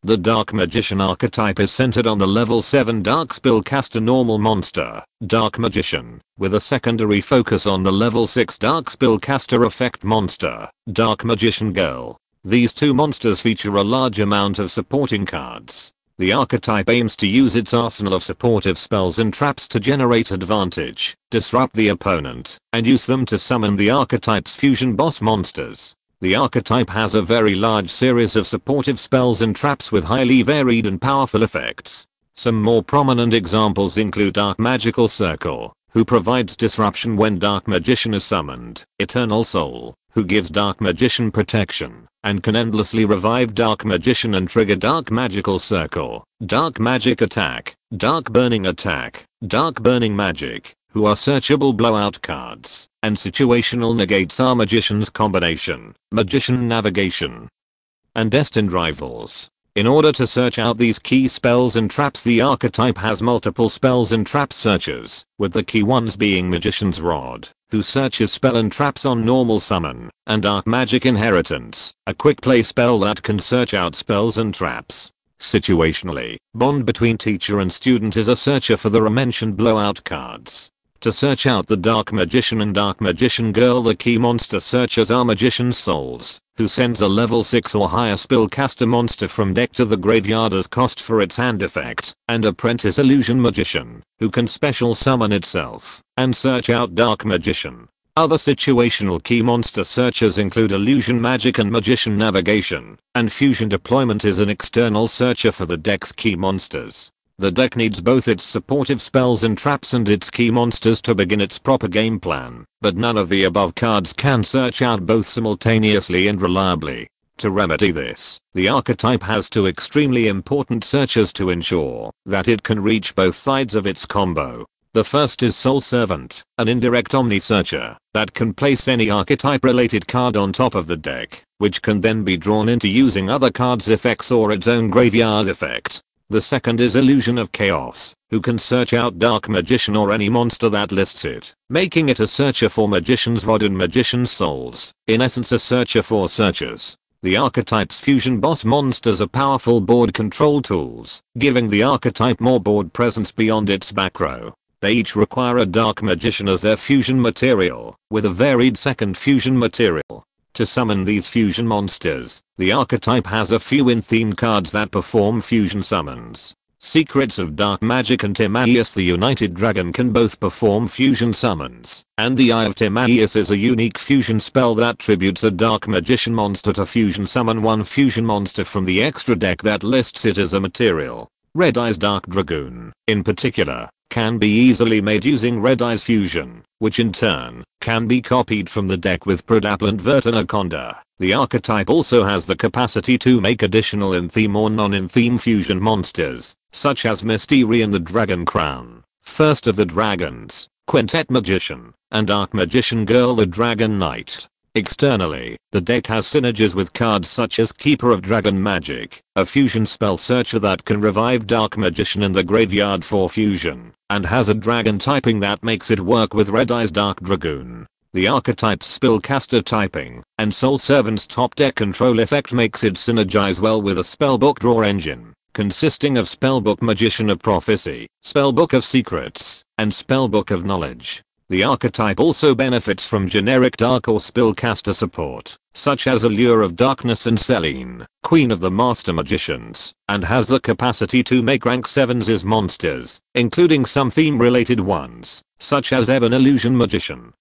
The Dark Magician archetype is centered on the level 7 Dark Spellcaster normal monster, Dark Magician, with a secondary focus on the level 6 Dark Spellcaster effect monster, Dark Magician Girl. These two monsters feature a large amount of supporting cards. The archetype aims to use its arsenal of supportive spells and traps to generate advantage, disrupt the opponent, and use them to summon the archetype's fusion boss monsters. The archetype has a very large series of supportive spells and traps with highly varied and powerful effects. Some more prominent examples include Dark Magical Circle, who provides disruption when Dark Magician is summoned, Eternal Soul, who gives Dark Magician protection, and can endlessly revive Dark Magician and trigger Dark Magical Circle, Dark Magic Attack, Dark Burning Attack, Dark Burning Magic, who are searchable blowout cards, and Situational Negates are Magician's combination, Magician Navigation, and Destined Rivals. In order to search out these key spells and traps, the archetype has multiple spells and trap searchers, with the key ones being Magician's Rod, who searches spell and traps on normal summon, and Dark Magic Inheritance, a quick play spell that can search out spells and traps. Situationally, Bond between teacher and student is a searcher for the mentioned blowout cards. To search out the Dark Magician and Dark Magician Girl, the key monster searchers are Magician's Souls, who sends a level 6 or higher spellcaster monster from deck to the graveyard as cost for its hand effect, and Apprentice Illusion Magician, who can special summon itself, and search out Dark Magician. Other situational key monster searchers include Illusion Magic and Magician Navigation, and Fusion Deployment is an external searcher for the deck's key monsters. The deck needs both its supportive spells and traps and its key monsters to begin its proper game plan, but none of the above cards can search out both simultaneously and reliably. To remedy this, the archetype has two extremely important searchers to ensure that it can reach both sides of its combo. The first is Soul Servant, an indirect Omni searcher that can place any archetype related card on top of the deck, which can then be drawn into using other cards' effects or its own graveyard effect. The second is Illusion of Chaos, who can search out Dark Magician or any monster that lists it, making it a searcher for Magician's Rod and Magician's Souls, in essence a searcher for searchers. The archetype's fusion boss monsters are powerful board control tools, giving the archetype more board presence beyond its back row. They each require a Dark Magician as their fusion material, with a varied second fusion material. To summon these fusion monsters, the archetype has a few in-theme cards that perform fusion summons. Secrets of Dark Magic and Timaeus the United Dragon can both perform fusion summons, and the Eye of Timaeus is a unique fusion spell that tributes a Dark Magician monster to fusion summon one fusion monster from the extra deck that lists it as a material. Red Eye's Dark Dragoon, in particular, can be easily made using Red Eye's fusion, which in turn can be copied from the deck with Prodaplant Vertanaconda. The archetype also has the capacity to make additional in-theme or non-in-theme fusion monsters, such as Mysterian the Dragon Crown, First of the Dragons, Quintet Magician, and Dark Magician Girl the Dragon Knight. Externally, the deck has synergies with cards such as Keeper of Dragon Magic, a fusion spell searcher that can revive Dark Magician in the graveyard for fusion, and has a dragon typing that makes it work with Red Eye's Dark Dragoon. The archetype's spellcaster typing and Soul Servant's top deck control effect makes it synergize well with a spellbook draw engine, consisting of Spellbook Magician of Prophecy, Spellbook of Secrets, and Spellbook of Knowledge. The archetype also benefits from generic Dark or spellcaster support, such as Allure of Darkness and Selene, Queen of the Master Magicians, and has the capacity to make rank 7s as monsters, including some theme-related ones, such as Ebon Illusion Magician.